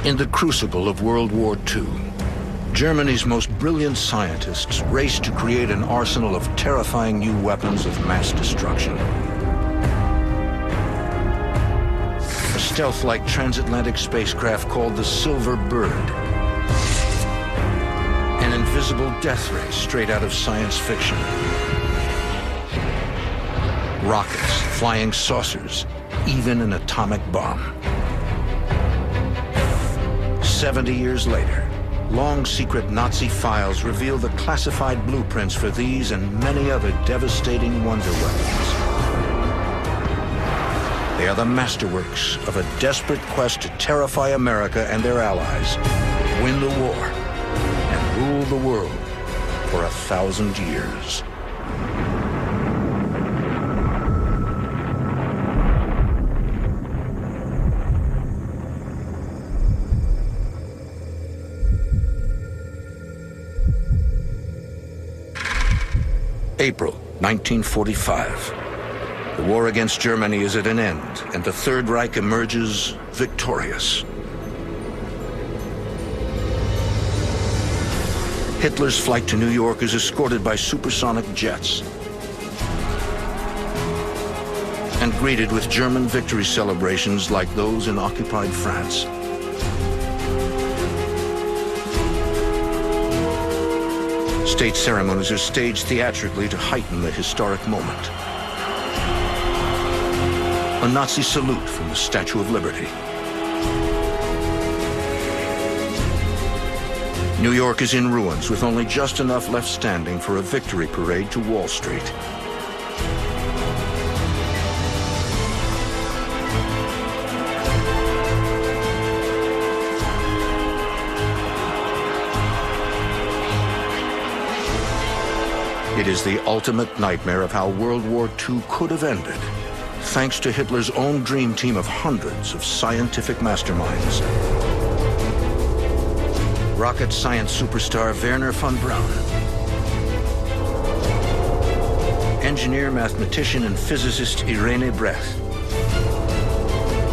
In the crucible of World War II, Germany's most brilliant scientists raced to create an arsenal of terrifying new weapons of mass destruction. A stealth-like transatlantic spacecraft called the Silver Bird. An invisible death ray straight out of science fiction. Rockets, flying saucers, even an atomic bomb. 70 years later, long-secret Nazi files reveal the classified blueprints for these and many other devastating wonder weapons. They are the masterworks of a desperate quest to terrify America and their allies, win the war, and rule the world for 1,000 years. April 1945. The war against Germany is at an end, and the Third Reich emerges victorious. Hitler's flight to New York is escorted by supersonic jets and greeted with German victory celebrations like those in occupied France. State ceremonies are staged theatrically to heighten the historic moment. A Nazi salute from the Statue of Liberty. New York is in ruins, with only just enough left standing for a victory parade to Wall Street. It is the ultimate nightmare of how World War II could have ended, thanks to Hitler's own dream team of hundreds of scientific masterminds. Rocket science superstar Wernher von Braun. Engineer, mathematician, and physicist Irene Brecht.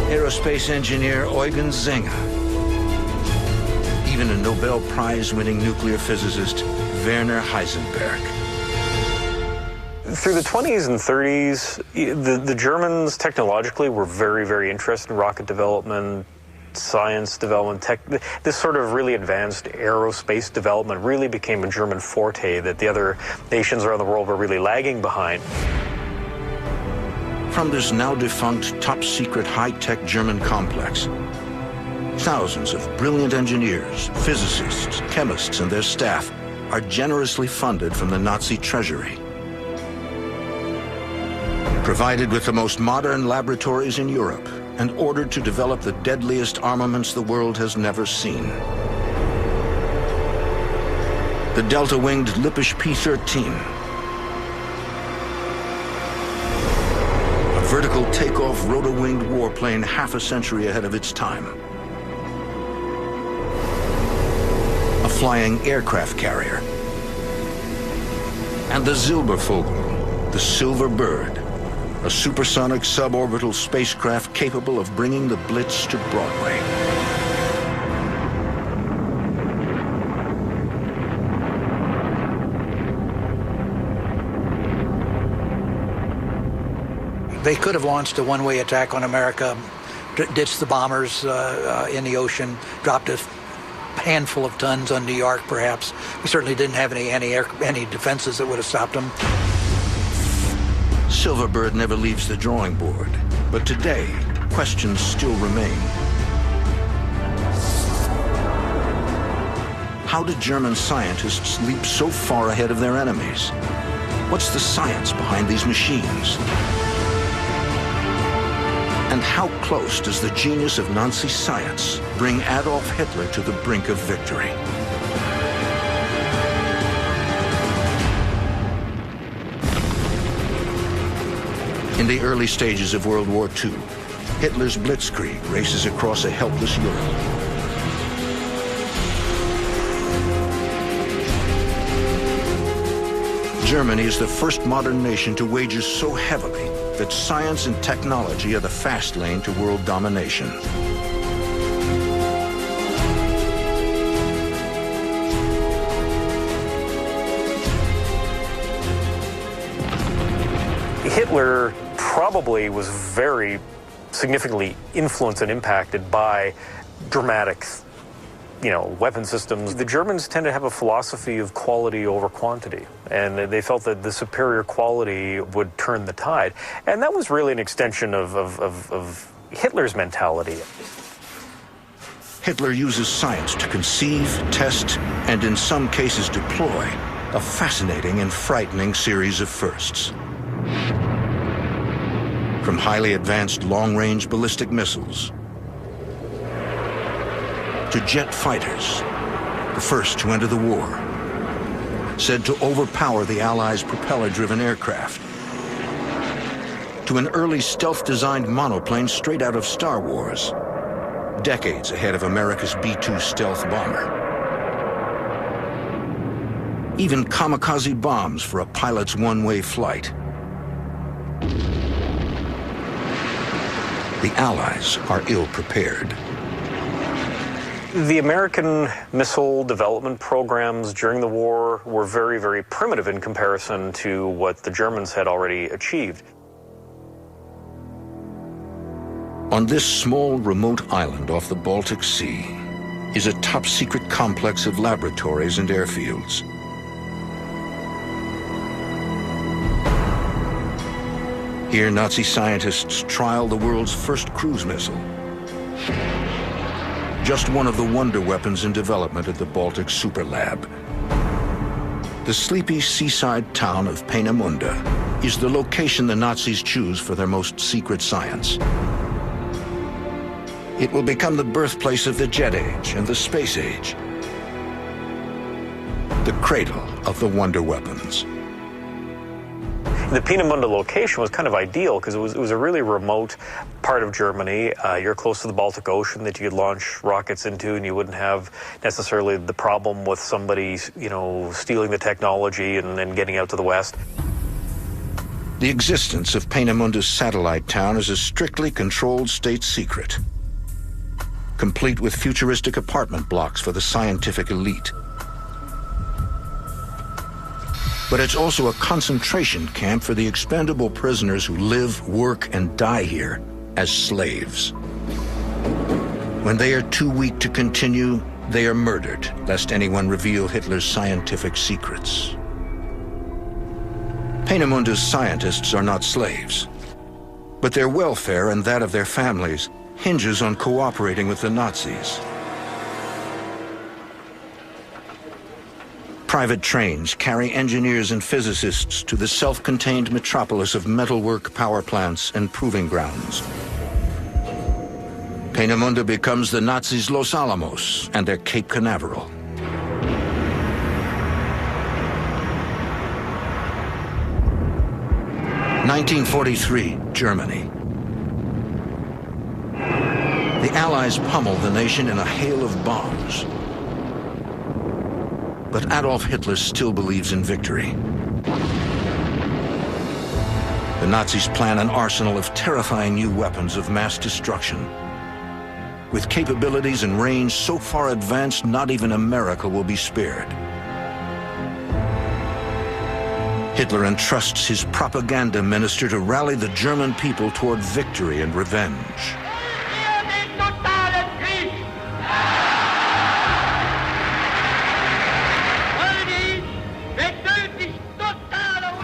Aerospace engineer Eugen Zenger. Even a Nobel Prize-winning nuclear physicist Werner Heisenberg. Through the 20s and 30s, the Germans technologically were very, very interested in rocket development, science development. This sort of really advanced aerospace development really became a German forte that the other nations around the world were really lagging behind. From this now defunct, top-secret, high-tech German complex, thousands of brilliant engineers, physicists, chemists, and their staff are generously funded from the Nazi treasury. Provided with the most modern laboratories in Europe, and ordered to develop the deadliest armaments the world has never seen. The delta-winged Lippisch P-13. A vertical takeoff rotor-winged warplane half a century ahead of its time. A flying aircraft carrier. And the Silbervogel, the Silver Bird. A supersonic suborbital spacecraft capable of bringing the Blitz to Broadway. They could have launched a one-way attack on America, ditched the bombers in the ocean, dropped a handful of tons on New York, perhaps. We certainly didn't have any defenses that would have stopped them. Silverbird never leaves the drawing board, but today, questions still remain. How did German scientists leap so far ahead of their enemies? What's the science behind these machines? And how close does the genius of Nazi science bring Adolf Hitler to the brink of victory? In the early stages of World War II, Hitler's blitzkrieg races across a helpless Europe. Germany is the first modern nation to wager so heavily that science and technology are the fast lane to world domination. Hitler probably was very significantly influenced and impacted by dramatic, weapon systems. The Germans tend to have a philosophy of quality over quantity, and they felt that the superior quality would turn the tide. And that was really an extension of Hitler's mentality. Hitler uses science to conceive, test, and in some cases deploy a fascinating and frightening series of firsts. From highly advanced long-range ballistic missiles to jet fighters, the first to enter the war, said to overpower the Allies' propeller-driven aircraft, to an early stealth-designed monoplane straight out of Star Wars, decades ahead of America's B-2 stealth bomber. Even kamikaze bombs for a pilot's one-way flight. The Allies are ill-prepared. The American missile development programs during the war were very, very primitive in comparison to what the Germans had already achieved. On this small, remote island off the Baltic Sea is a top-secret complex of laboratories and airfields. Here, Nazi scientists trial the world's first cruise missile. Just one of the wonder weapons in development at the Baltic Super Lab. The sleepy seaside town of Peenemünde is the location the Nazis choose for their most secret science. It will become the birthplace of the jet age and the space age. The cradle of the wonder weapons. The Peenemünde location was kind of ideal because it was a really remote part of Germany. You're close to the Baltic Ocean that you could launch rockets into, and you wouldn't have necessarily the problem with somebody, stealing the technology and getting out to the west. The existence of Peenemunde's satellite town is a strictly controlled state secret, complete with futuristic apartment blocks for the scientific elite. But it's also a concentration camp for the expendable prisoners who live, work, and die here as slaves. When they are too weak to continue, they are murdered, lest anyone reveal Hitler's scientific secrets. Peenemunde's scientists are not slaves, but their welfare and that of their families hinges on cooperating with the Nazis. Private trains carry engineers and physicists to the self-contained metropolis of metalwork power plants and proving grounds. Peenemünde becomes the Nazis' Los Alamos and their Cape Canaveral. (1943), Germany. The Allies pummel the nation in a hail of bombs. But Adolf Hitler still believes in victory. The Nazis plan an arsenal of terrifying new weapons of mass destruction. With capabilities and range so far advanced, not even America will be spared. Hitler entrusts his propaganda minister to rally the German people toward victory and revenge.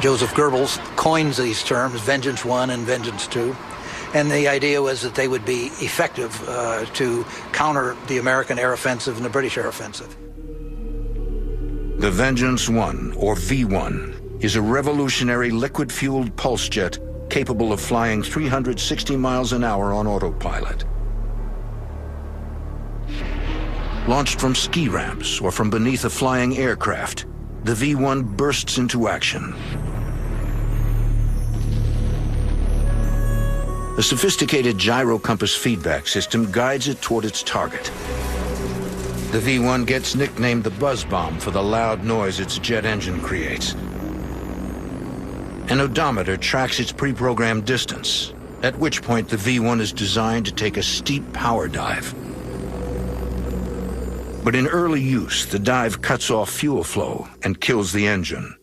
Joseph Goebbels coins these terms, Vengeance 1 and Vengeance 2. And the idea was that they would be effective to counter the American air offensive and the British air offensive. The Vengeance 1, or V1, is a revolutionary liquid-fueled pulse jet capable of flying 360 miles an hour on autopilot. Launched from ski ramps or from beneath a flying aircraft, the V1 bursts into action. A sophisticated gyro-compass feedback system guides it toward its target. The V1 gets nicknamed the buzz bomb for the loud noise its jet engine creates. An odometer tracks its pre-programmed distance, at which point the V1 is designed to take a steep power dive. But in early use, the dive cuts off fuel flow and kills the engine.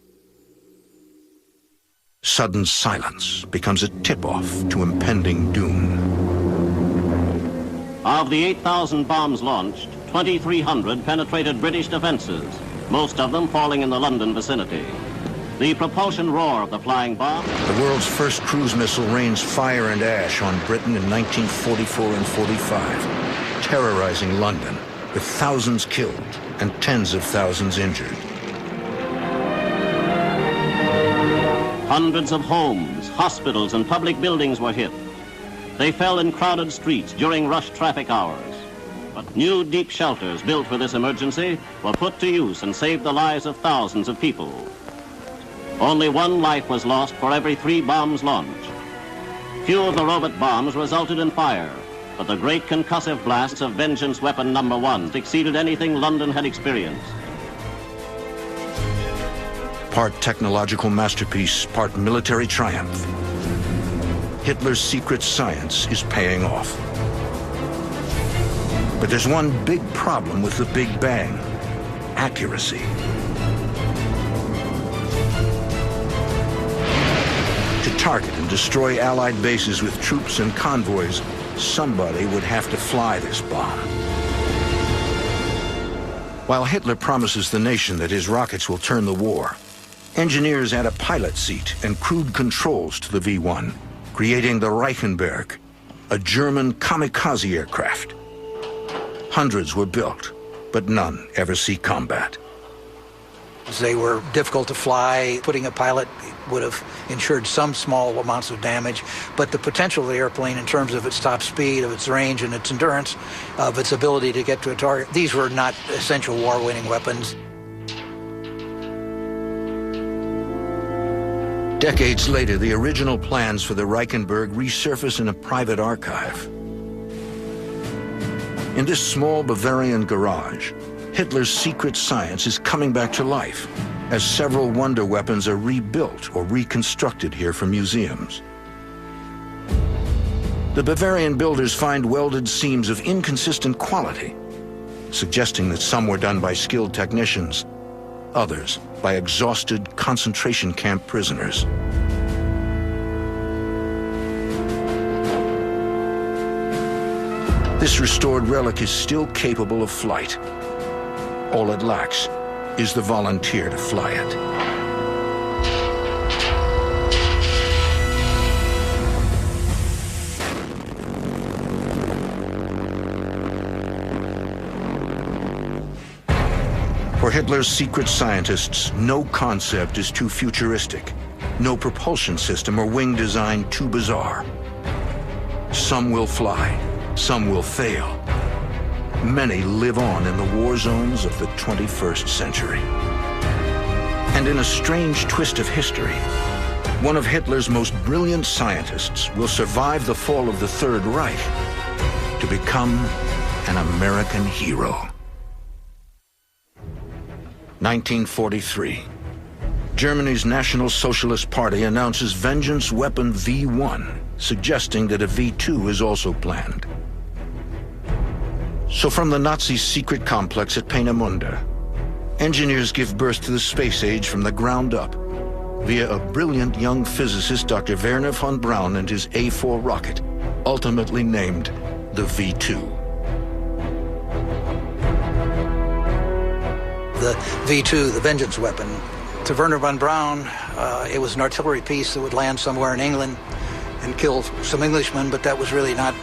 Sudden silence becomes a tip-off to impending doom. Of the 8,000 bombs launched, 2,300 penetrated British defenses, most of them falling in the London vicinity. The propulsion roar of the flying bomb. The world's first cruise missile rains fire and ash on Britain in 1944 and 45, terrorizing London, with thousands killed and tens of thousands injured. Hundreds of homes, hospitals, and public buildings were hit. They fell in crowded streets during rush traffic hours. But new deep shelters built for this emergency were put to use and saved the lives of thousands of people. Only one life was lost for every 3 bombs launched. Few of the robot bombs resulted in fire, but the great concussive blasts of Vengeance Weapon No. 1 exceeded anything London had experienced. Part technological masterpiece, part military triumph. Hitler's secret science is paying off. But there's one big problem with the Big Bang: accuracy. To target and destroy Allied bases with troops and convoys, somebody would have to fly this bomb. While Hitler promises the nation that his rockets will turn the war, engineers add a pilot seat and crude controls to the V-1, creating the Reichenberg, a German kamikaze aircraft. Hundreds were built, but none ever see combat. They were difficult to fly. Putting a pilot would have ensured some small amounts of damage, but the potential of the airplane in terms of its top speed, of its range and its endurance, of its ability to get to a target, these were not essential war-winning weapons. Decades later, the original plans for the Reichenberg resurface in a private archive. In this small Bavarian garage, Hitler's secret science is coming back to life, as several wonder weapons are rebuilt or reconstructed here for museums. The Bavarian builders find welded seams of inconsistent quality, suggesting that some were done by skilled technicians, others by exhausted concentration camp prisoners. This restored relic is still capable of flight. All it lacks is the volunteer to fly it. For Hitler's secret scientists, no concept is too futuristic, no propulsion system or wing design too bizarre. Some will fly, some will fail. Many live on in the war zones of the 21st century. And in a strange twist of history, one of Hitler's most brilliant scientists will survive the fall of the Third Reich to become an American hero. 1943. Germany's National Socialist Party announces Vengeance Weapon V1, suggesting that a V2 is also planned. So from the Nazis' secret complex at Peenemünde, engineers give birth to the space age from the ground up via a brilliant young physicist, Dr. Wernher von Braun, and his A4 rocket, ultimately named the V2. The V2, the Vengeance Weapon. To Wernher von Braun, it was an artillery piece that would land somewhere in England and kill some Englishmen, but that was really not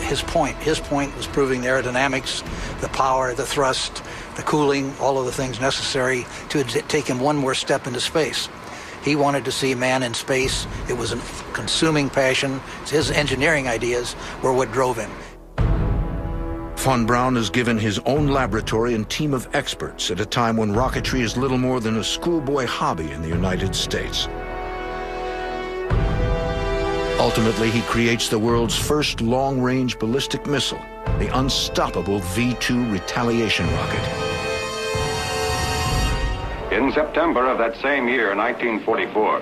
his point. His point was proving the aerodynamics, the power, the thrust, the cooling, all of the things necessary to take him one more step into space. He wanted to see man in space. It was a consuming passion. His engineering ideas were what drove him. Von Braun is given his own laboratory and team of experts at a time when rocketry is little more than a schoolboy hobby in the United States. Ultimately, he creates the world's first long-range ballistic missile, the unstoppable V2 retaliation rocket. In September of that same year, 1944,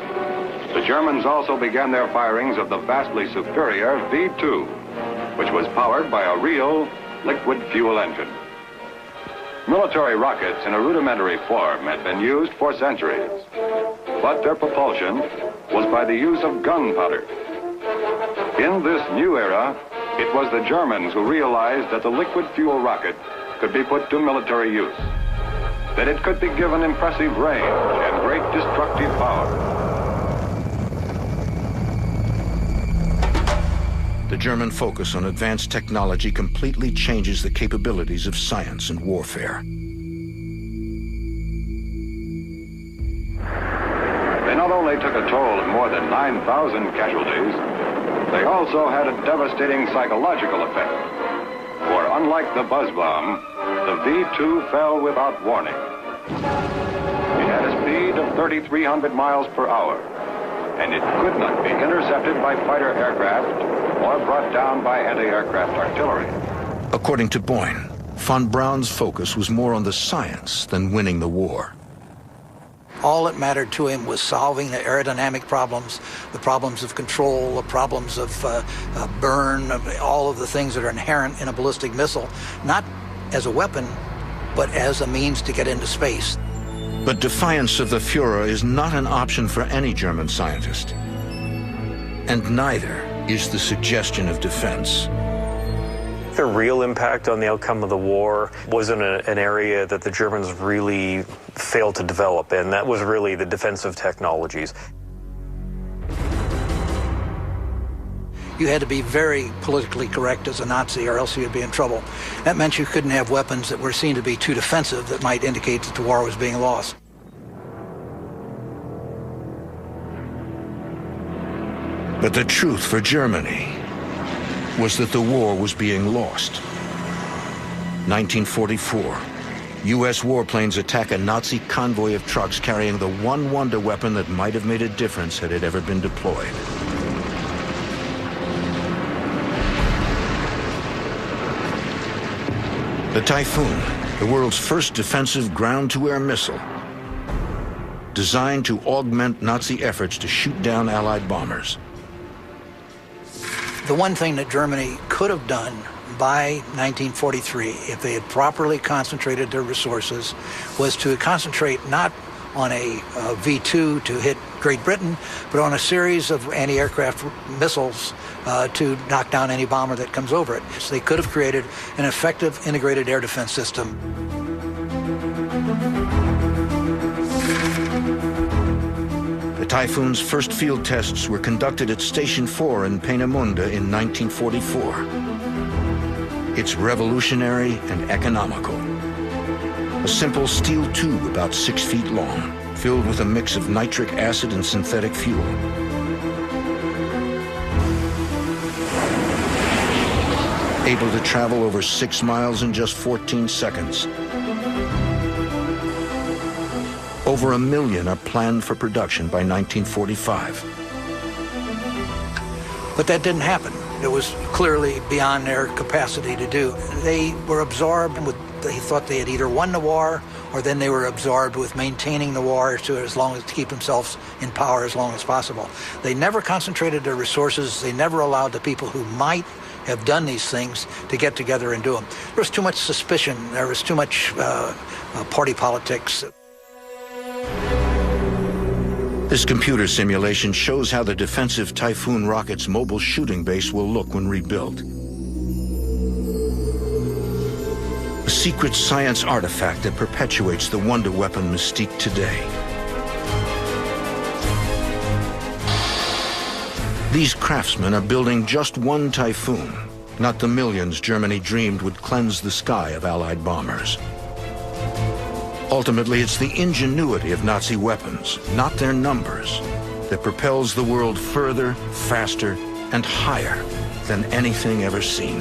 the Germans also began their firings of the vastly superior V2, which was powered by a real liquid fuel engine. Military rockets in a rudimentary form had been used for centuries, but their propulsion was by the use of gunpowder. In this new era, it was the Germans who realized that the liquid fuel rocket could be put to military use, that it could be given impressive range and great destructive power. The German focus on advanced technology completely changes the capabilities of science and warfare. They not only took a toll of more than 9,000 casualties, they also had a devastating psychological effect. For unlike the buzz bomb, the V-2 fell without warning. It had a speed of 3,300 miles per hour, and it could not be intercepted by fighter aircraft or brought down by anti-aircraft artillery. According to Boyne, von Braun's focus was more on the science than winning the war. All that mattered to him was solving the aerodynamic problems, the problems of control, the problems of burn, all of the things that are inherent in a ballistic missile, not as a weapon, but as a means to get into space. But defiance of the Führer is not an option for any German scientist. And neither is the suggestion of defense. The real impact on the outcome of the war was in an area that the Germans really failed to develop, and that was really the defensive technologies. You had to be very politically correct as a Nazi, or else you'd be in trouble. That meant you couldn't have weapons that were seen to be too defensive that might indicate that the war was being lost. But the truth for Germany was that the war was being lost. 1944, U.S. warplanes attack a Nazi convoy of trucks carrying the one wonder weapon that might have made a difference had it ever been deployed. The Typhoon, the world's first defensive ground-to-air missile, designed to augment Nazi efforts to shoot down Allied bombers. The one thing that Germany could have done by 1943, if they had properly concentrated their resources, was to concentrate not on a V-2 to hit Great Britain, but on a series of anti-aircraft missiles to knock down any bomber that comes over it. So they could have created an effective integrated air defense system. The Typhoon's first field tests were conducted at Station 4 in Peenemünde in 1944. It's revolutionary and economical. A simple steel tube about 6 feet long, filled with a mix of nitric acid and synthetic fuel. Able to travel over 6 miles in just 14 seconds. Over 1 million are planned for production by 1945. But that didn't happen. It was clearly beyond their capacity to do. They were absorbed with, they thought they had either won the war, or then they were absorbed with maintaining the war to keep themselves in power as long as possible. They never concentrated their resources. They never allowed the people who might have done these things to get together and do them. There was too much suspicion. There was too much party politics. This computer simulation shows how the defensive Typhoon rocket's mobile shooting base will look when rebuilt. A secret science artifact that perpetuates the wonder weapon mystique today. These craftsmen are building just one Typhoon, not the millions Germany dreamed would cleanse the sky of Allied bombers. Ultimately, it's the ingenuity of Nazi weapons, not their numbers, that propels the world further, faster, and higher than anything ever seen.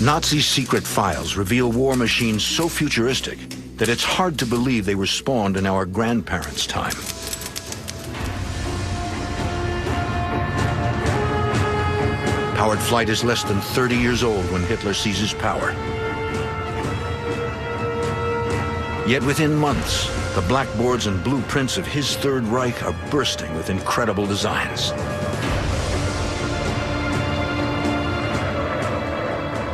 Nazi secret files reveal war machines so futuristic that it's hard to believe they were spawned in our grandparents' time. Powered flight is less than 30 years old when Hitler seizes power. Yet within months, the blackboards and blueprints of his Third Reich are bursting with incredible designs.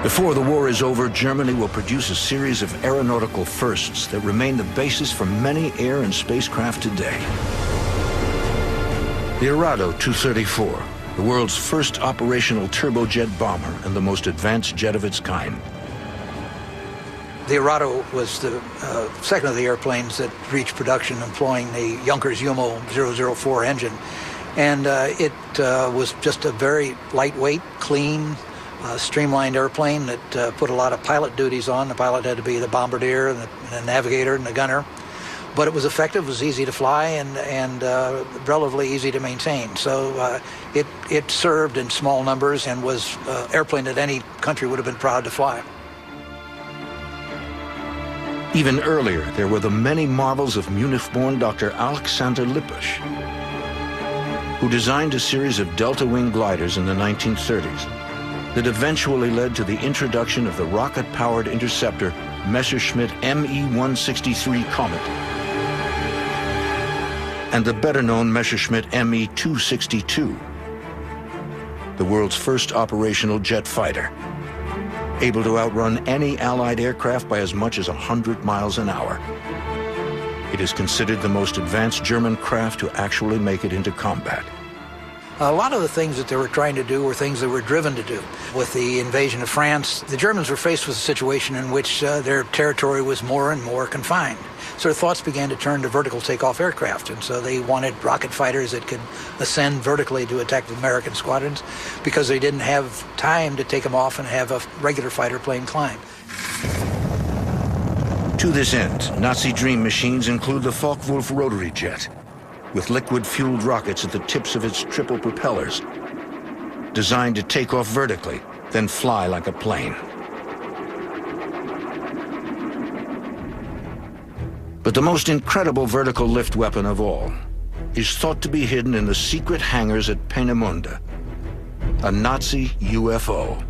Before the war is over, Germany will produce a series of aeronautical firsts that remain the basis for many air and spacecraft today. The Arado 234, the world's first operational turbojet bomber and the most advanced jet of its kind. The Arado was the second of the airplanes that reached production employing the Junkers Jumo 004 engine. And it was just a very lightweight, clean, streamlined airplane that put a lot of pilot duties on. The pilot had to be the bombardier and the navigator and the gunner. But it was effective, it was easy to fly, and relatively easy to maintain. So it served in small numbers and was an airplane that any country would have been proud to fly. Even earlier, there were the many marvels of Munich-born Dr. Alexander Lippisch, who designed a series of delta-wing gliders in the 1930s that eventually led to the introduction of the rocket-powered interceptor Messerschmitt Me-163 Comet and the better-known Messerschmitt Me-262, the world's first operational jet fighter, able to outrun any Allied aircraft by as much as 100 miles an hour. It is considered the most advanced German craft to actually make it into combat. A lot of the things that they were trying to do were things they were driven to do. With the invasion of France, the Germans were faced with a situation in which their territory was more and more confined. So their thoughts began to turn to vertical takeoff aircraft, and so they wanted rocket fighters that could ascend vertically to attack the American squadrons because they didn't have time to take them off and have a regular fighter plane climb. To this end, Nazi dream machines include the Focke-Wulf rotary jet, with liquid-fueled rockets at the tips of its triple propellers, designed to take off vertically, then fly like a plane. But the most incredible vertical lift weapon of all is thought to be hidden in the secret hangars at Peenemünde, a Nazi UFO.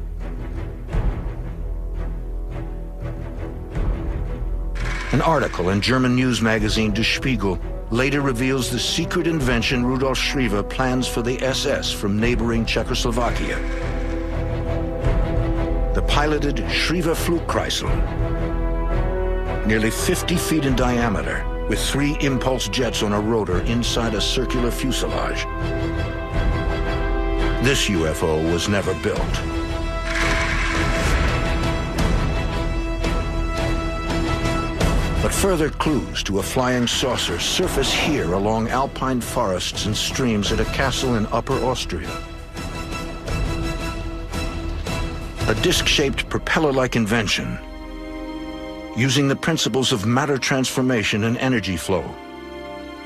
An article in German news magazine Der Spiegel later reveals the secret invention Rudolf Schriever plans for the SS from neighboring Czechoslovakia. The piloted Schriever Flugkreisel, nearly 50 feet in diameter, with 3 impulse jets on a rotor inside a circular fuselage. This UFO was never built. But further clues to a flying saucer surface here along alpine forests and streams at a castle in Upper Austria. A disc-shaped propeller-like invention, using the principles of matter transformation and energy flow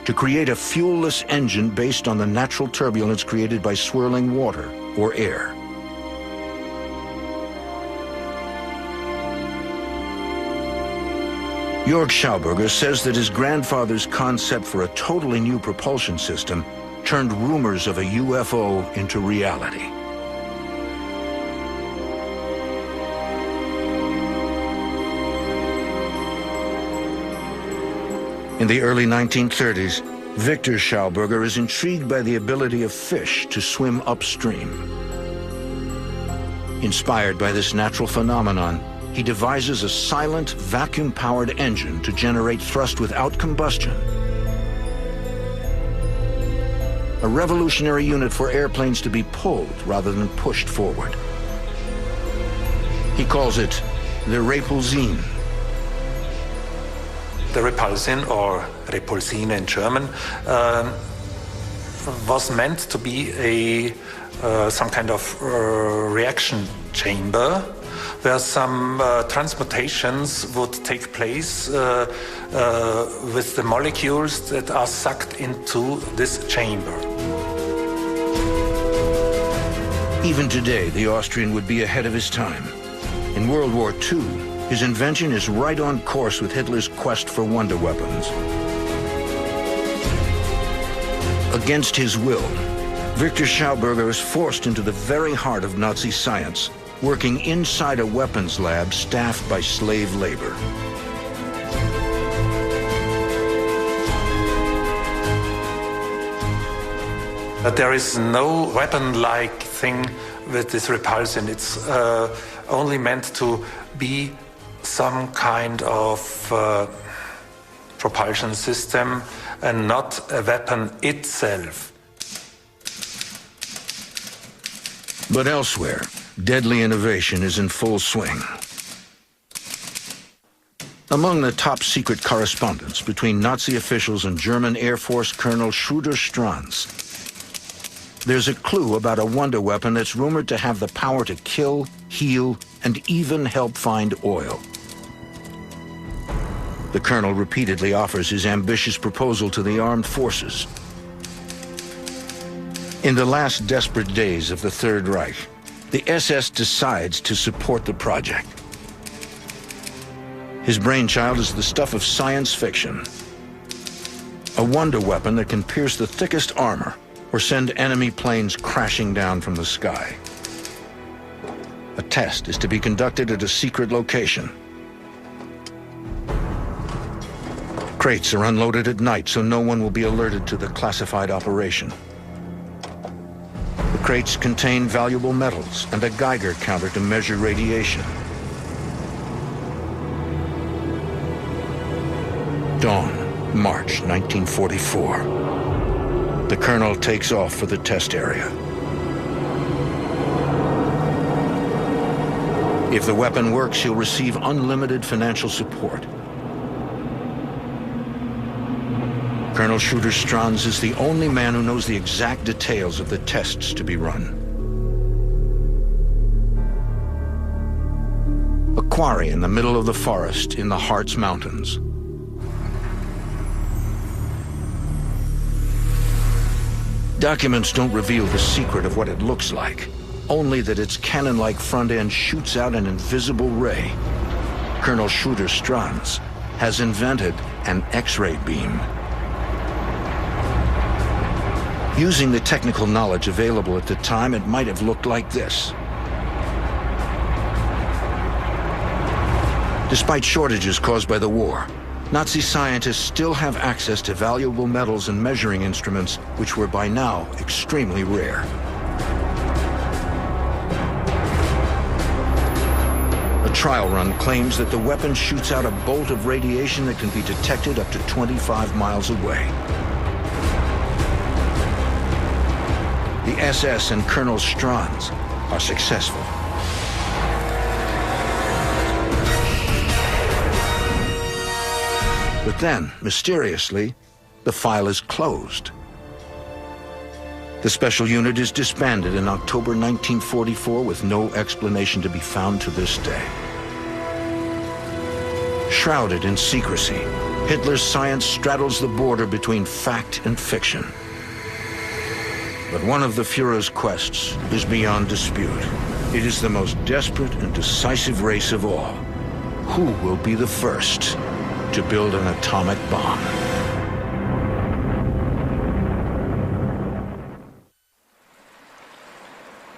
to create a fuel-less engine based on the natural turbulence created by swirling water or air. Jörg Schauberger says that his grandfather's concept for a totally new propulsion system turned rumors of a UFO into reality. In the early 1930s, Victor Schauberger is intrigued by the ability of fish to swim upstream. Inspired by this natural phenomenon, he devises a silent, vacuum-powered engine to generate thrust without combustion. A revolutionary unit for airplanes to be pulled rather than pushed forward. He calls it the Repulsin. The Repulsin, or Repulsine in German, was meant to be some kind of reaction chamber where some transmutations would take place with the molecules that are sucked into this chamber. Even today, the Austrian would be ahead of his time. In World War II, his invention is right on course with Hitler's quest for wonder weapons. Against his will, Victor Schauberger is forced into the very heart of Nazi science, working inside a weapons lab staffed by slave labor. But there is no weapon-like thing with this Repulsin. It's only meant to be some kind of propulsion system and not a weapon itself. But elsewhere, deadly innovation is in full swing. Among the top-secret correspondence between Nazi officials and German Air Force Colonel Schroeder-Stranz, there's a clue about a wonder weapon that's rumored to have the power to kill, heal, and even help find oil. The colonel repeatedly offers his ambitious proposal to the armed forces. In the last desperate days of the Third Reich, the SS decides to support the project. His brainchild is the stuff of science fiction. A wonder weapon that can pierce the thickest armor or send enemy planes crashing down from the sky. A test is to be conducted at a secret location. Crates are unloaded at night so no one will be alerted to the classified operation. The crates contain valuable metals and a Geiger counter to measure radiation. Dawn, March 1944. The colonel takes off for the test area. If the weapon works, he'll receive unlimited financial support. Colonel Schroeder-Stranz is the only man who knows the exact details of the tests to be run. A quarry in the middle of the forest in the Harz Mountains. Documents don't reveal the secret of what it looks like, only that its cannon-like front end shoots out an invisible ray. Colonel Schroeder-Stranz has invented an X-ray beam. Using the technical knowledge available at the time, it might have looked like this. Despite shortages caused by the war, Nazi scientists still have access to valuable metals and measuring instruments, which were by now extremely rare. A trial run claims that the weapon shoots out a bolt of radiation that can be detected up to 25 miles away. The SS and Colonel Stranz are successful. But then, mysteriously, the file is closed. The special unit is disbanded in October 1944 with no explanation to be found to this day. Shrouded in secrecy, Hitler's science straddles the border between fact and fiction. But one of the Führer's quests is beyond dispute. It is the most desperate and decisive race of all. Who will be the first to build an atomic bomb?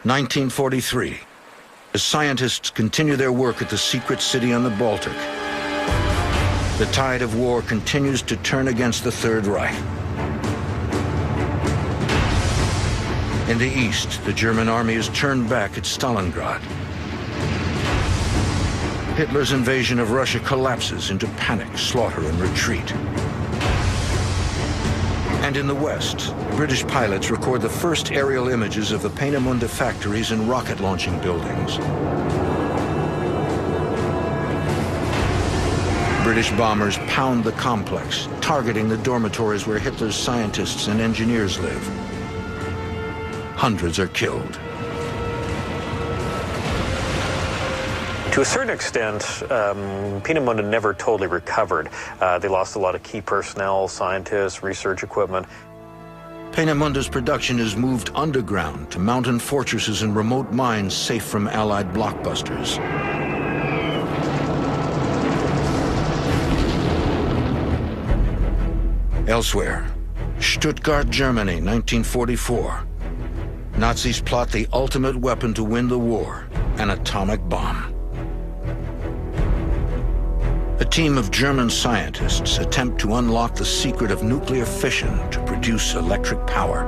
(1943). As scientists continue their work at the secret city on the Baltic, the tide of war continues to turn against the Third Reich. In the east, the German army is turned back at Stalingrad. Hitler's invasion of Russia collapses into panic, slaughter, and retreat. And in the west, British pilots record the first aerial images of the Peenemünde factories and rocket launching buildings. British bombers pound the complex, targeting the dormitories where Hitler's scientists and engineers live. Hundreds are killed. To a certain extent, Peenemünde never totally recovered. They lost a lot of key personnel, scientists, research equipment. Peenemunde's production is moved underground to mountain fortresses and remote mines safe from Allied blockbusters. Elsewhere, Stuttgart, Germany, 1944. Nazis plot the ultimate weapon to win the war, an atomic bomb. A team of German scientists attempt to unlock the secret of nuclear fission to produce electric power.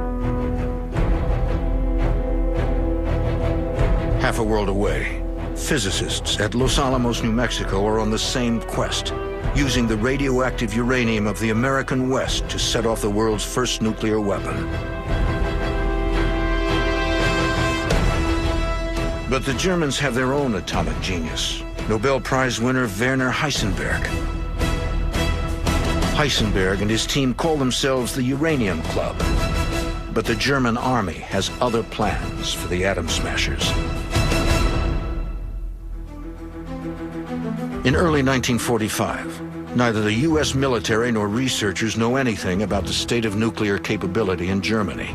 Half a world away, Physicists at Los Alamos, New Mexico are on the same quest, using the radioactive uranium of the American West to set off the world's first nuclear weapon. But the Germans have their own atomic genius, Nobel Prize winner Werner Heisenberg. Heisenberg and his team call themselves the Uranium Club, but the German army has other plans for the atom smashers. In early 1945, neither the U.S. military nor researchers know anything about the state of nuclear capability in Germany.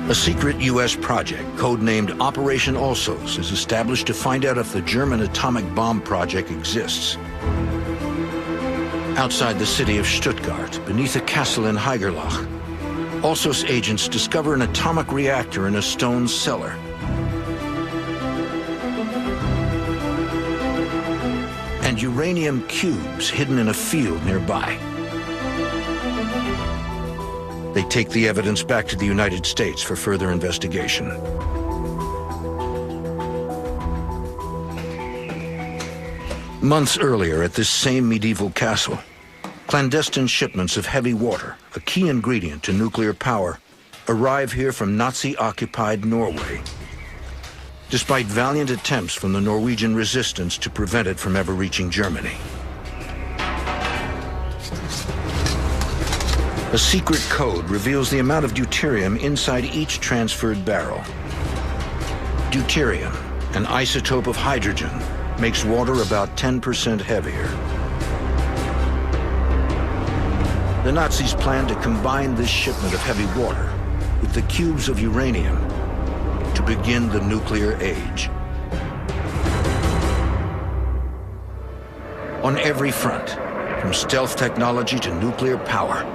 A secret U.S. project, codenamed Operation Alsos, is established to find out if the German atomic bomb project exists. Outside the city of Stuttgart, beneath a castle in Haigerloch, Alsos agents discover an atomic reactor in a stone cellar. And uranium cubes hidden in a field nearby. They take the evidence back to the United States for further investigation. Months earlier, at this same medieval castle, clandestine shipments of heavy water, a key ingredient to nuclear power, arrive here from Nazi-occupied Norway, despite valiant attempts from the Norwegian resistance to prevent it from ever reaching Germany. A secret code reveals the amount of deuterium inside each transferred barrel. Deuterium, an isotope of hydrogen, makes water about 10% heavier. The Nazis plan to combine this shipment of heavy water with the cubes of uranium to begin the nuclear age. On every front, from stealth technology to nuclear power,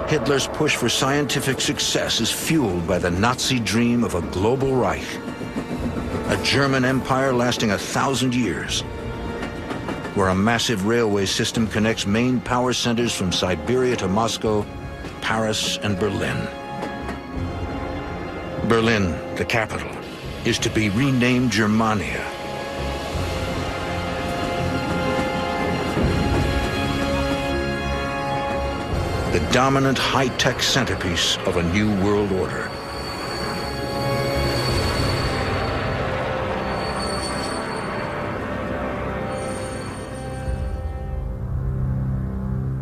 Hitler's push for scientific success is fueled by the Nazi dream of a global Reich, a German empire lasting 1,000 years, where a massive railway system connects main power centers from Siberia to Moscow, Paris, and Berlin. Berlin, the capital, is to be renamed Germania. The dominant high-tech centerpiece of a new world order.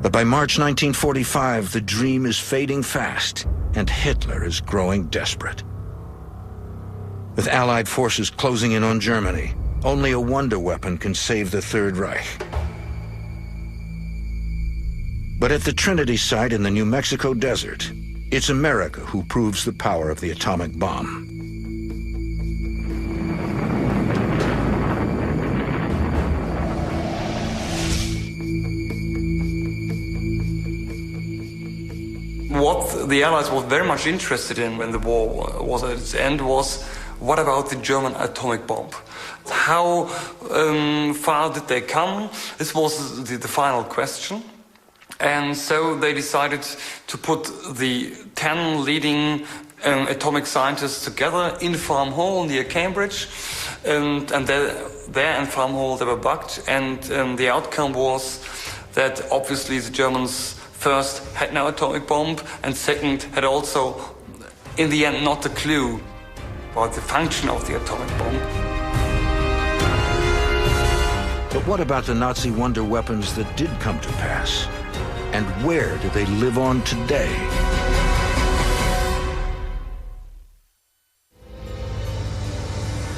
But by March 1945, the dream is fading fast, and Hitler is growing desperate. With Allied forces closing in on Germany, only a wonder weapon can save the Third Reich. But at the Trinity site in the New Mexico desert, it's America who proves the power of the atomic bomb. What the Allies were very much interested in when the war was at its end was, what about the German atomic bomb? How far did they come? This was the final question. And so they decided to put the 10 leading atomic scientists together in Farm Hall near Cambridge. And there in Farm Hall they were bugged. And the outcome was that obviously the Germans first had no atomic bomb, and second had also, in the end, not a clue about the function of the atomic bomb. But what about the Nazi wonder weapons that did come to pass? And where do they live on today?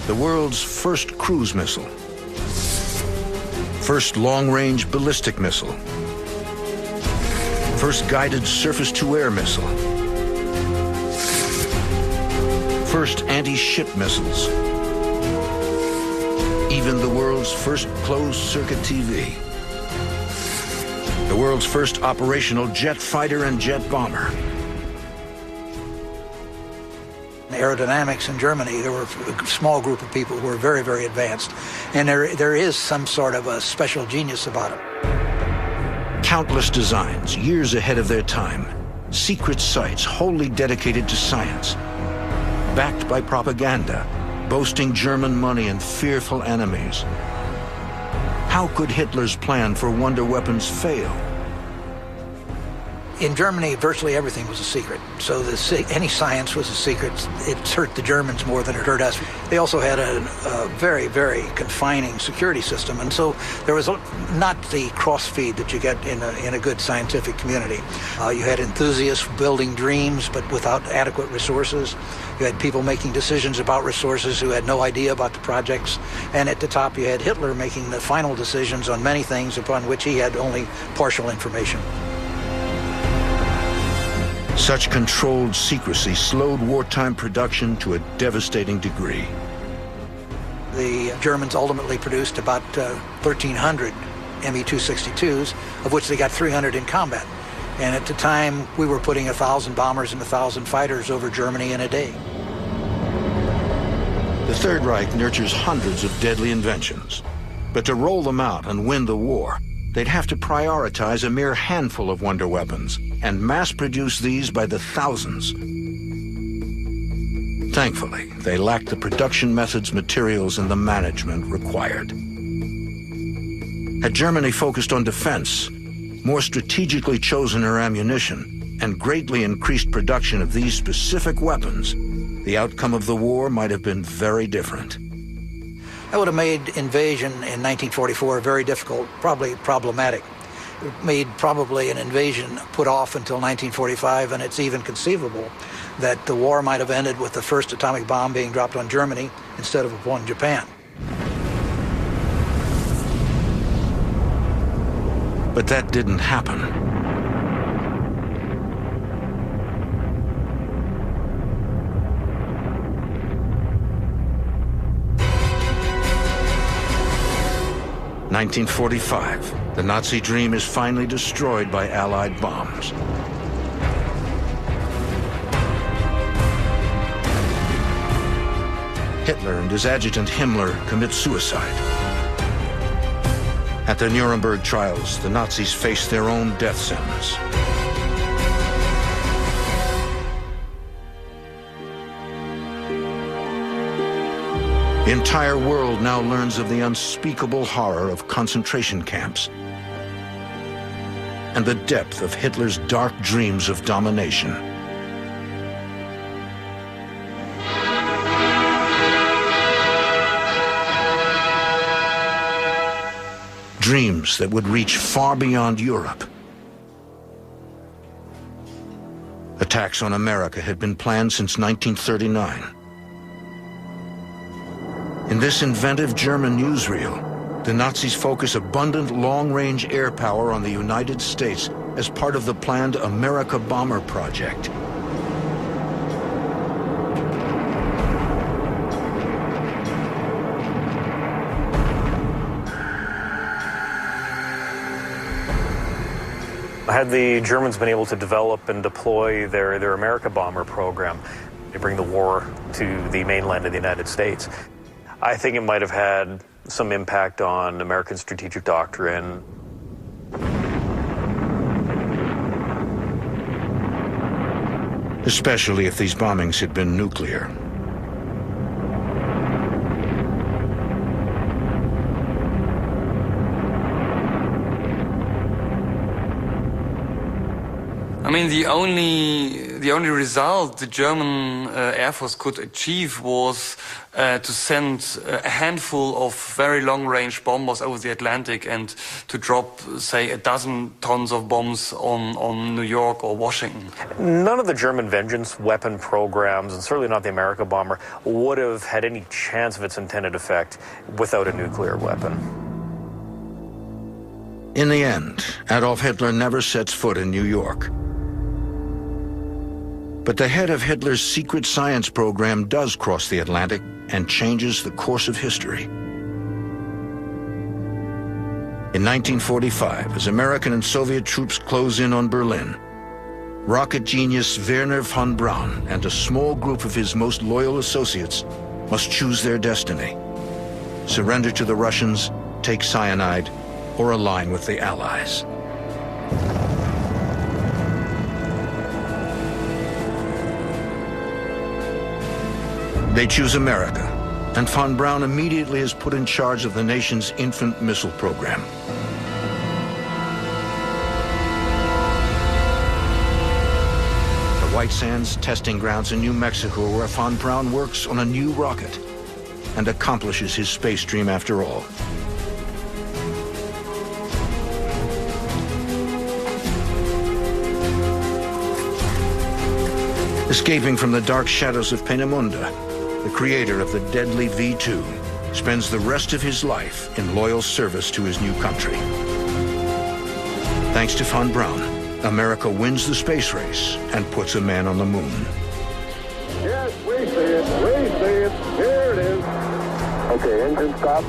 The world's first cruise missile, first long-range ballistic missile, first guided surface-to-air missile, first anti-ship missiles, even the world's first closed-circuit TV, the world's first operational jet fighter and jet bomber. Aerodynamics in Germany, there were a small group of people who were very, very advanced. And there is some sort of a special genius about it. Countless designs, years ahead of their time. Secret sites wholly dedicated to science. Backed by propaganda. boasting German money and fearful enemies. How could Hitler's plan for wonder weapons fail? In Germany, virtually everything was a secret. So any science was a secret. It hurt the Germans more than it hurt us. They also had a very, very confining security system. And so there was not the cross-feed that you get in a good scientific community. You had enthusiasts building dreams, but without adequate resources. You had people making decisions about resources who had no idea about the projects. And at the top, you had Hitler making the final decisions on many things upon which he had only partial information. Such controlled secrecy slowed wartime production to a devastating degree. The Germans ultimately produced about 1,300 Me-262s, of which they got 300 in combat. And at the time, we were putting 1,000 bombers and 1,000 fighters over Germany in a day. The Third Reich nurtures hundreds of deadly inventions. But to roll them out and win the war, they'd have to prioritize a mere handful of wonder weapons and mass-produce these by the thousands. Thankfully, they lacked the production methods, materials, and the management required. Had Germany focused on defense, more strategically chosen her ammunition, and greatly increased production of these specific weapons, the outcome of the war might have been very different. That would have made invasion in 1944 very difficult, probably problematic. It made probably an invasion put off until 1945, and it's even conceivable that the war might have ended with the first atomic bomb being dropped on Germany instead of upon Japan. But that didn't happen. In 1945, the Nazi dream is finally destroyed by Allied bombs. Hitler and his adjutant Himmler commit suicide. At the Nuremberg trials, the Nazis face their own death sentence. The entire world now learns of the unspeakable horror of concentration camps and the depth of Hitler's dark dreams of domination. Dreams that would reach far beyond Europe. Attacks on America had been planned since 1939. In this inventive German newsreel, the Nazis focus abundant long-range air power on the United States as part of the planned America Bomber Project. Had the Germans been able to develop and deploy their America Bomber program, they bring the war to the mainland of the United States, I think it might have had some impact on American strategic doctrine. Especially if these bombings had been nuclear. I mean, the only result the German Air Force could achieve was to send a handful of very long-range bombers over the Atlantic and to drop, say, 12 tons of bombs on New York or Washington. None of the German vengeance weapon programs, and certainly not the America Bomber, would have had any chance of its intended effect without a nuclear weapon. In the end, Adolf Hitler never sets foot in New York. But the head of Hitler's secret science program does cross the Atlantic and changes the course of history. In 1945, as American and Soviet troops close in on Berlin, rocket genius Wernher von Braun and a small group of his most loyal associates must choose their destiny: surrender to the Russians, take cyanide, or align with the Allies. They choose America, and von Braun immediately is put in charge of the nation's infant missile program. The White Sands testing grounds in New Mexico, where von Braun works on a new rocket and accomplishes his space dream after all. Escaping from the dark shadows of Peenemünde, the creator of the deadly V2 spends the rest of his life in loyal service to his new country. Thanks to von Braun, America wins the space race and puts a man on the moon. Yes, we see it. We see it. Here it is. Okay, engine stop.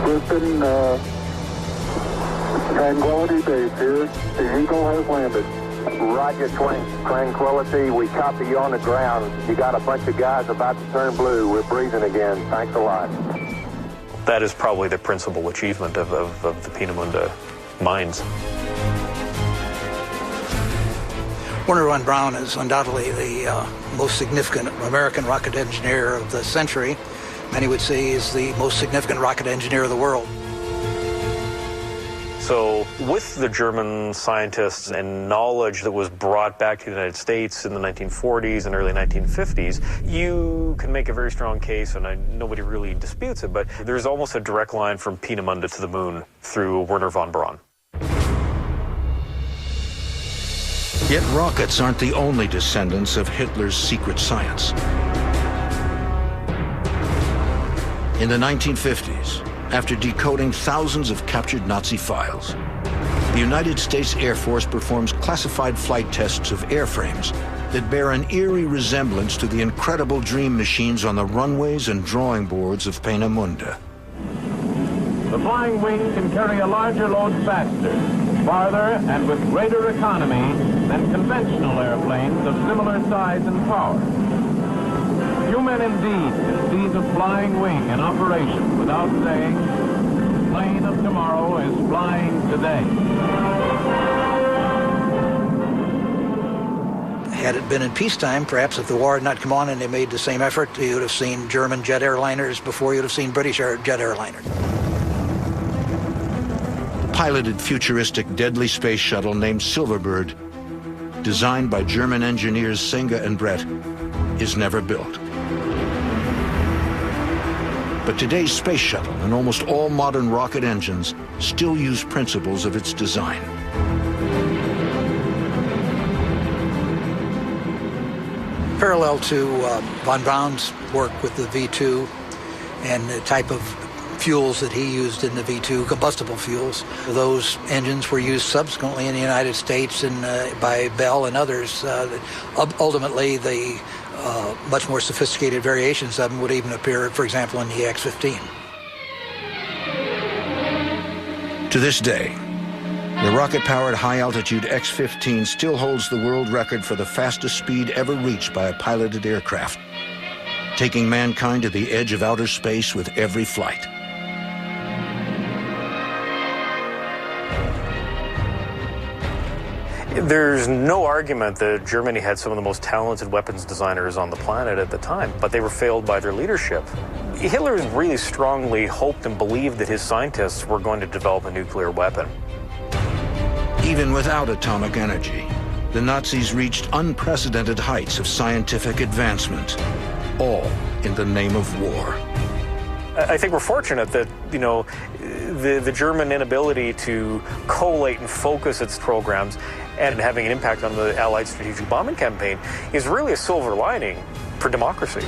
Houston, Tranquility Base here. The Eagle has landed. Roger, Tranquility. We copy you on the ground. You got a bunch of guys about to turn blue. We're breathing again. Thanks a lot. That is probably the principal achievement of the Peenemünde mines. Wernher von Braun is undoubtedly the most significant American rocket engineer of the century. Many would say he's the most significant rocket engineer of the world. So with the German scientists and knowledge that was brought back to the United States in the 1940s and early 1950s, you can make a very strong case, and nobody really disputes it, but there's almost a direct line from Peenemünde to the moon through Wernher von Braun. Yet rockets aren't the only descendants of Hitler's secret science. In the 1950s, after decoding thousands of captured Nazi files, the United States Air Force performs classified flight tests of airframes that bear an eerie resemblance to the incredible dream machines on the runways and drawing boards of Peenemünde. The flying wing can carry a larger load faster, farther, and with greater economy than conventional airplanes of similar size and power. Few men indeed can see the flying wing in operation without saying, the plane of tomorrow is flying today. Had it been in peacetime, perhaps if the war had not come on and they made the same effort, you would have seen German jet airliners before you'd have seen British jet airliners. The piloted futuristic deadly space shuttle named Silverbird, designed by German engineers Singer and Brett, is never built. But today's space shuttle and almost all modern rocket engines still use principles of its design. Parallel to von Braun's work with the V2 and the type of fuels that he used in the V2, combustible fuels, those engines were used subsequently in the United States and by Bell and others. Ultimately, the much more sophisticated variations of them would even appear, for example, in the X-15. To this day, the rocket-powered high-altitude X-15 still holds the world record for the fastest speed ever reached by a piloted aircraft, taking mankind to the edge of outer space with every flight. There's no argument that Germany had some of the most talented weapons designers on the planet at the time, but they were failed by their leadership. Hitler really strongly hoped and believed that his scientists were going to develop a nuclear weapon. Even without atomic energy, the Nazis reached unprecedented heights of scientific advancement, all in the name of war. I think we're fortunate that, the German inability to collate and focus its programs and having an impact on the Allied strategic bombing campaign is really a silver lining for democracy.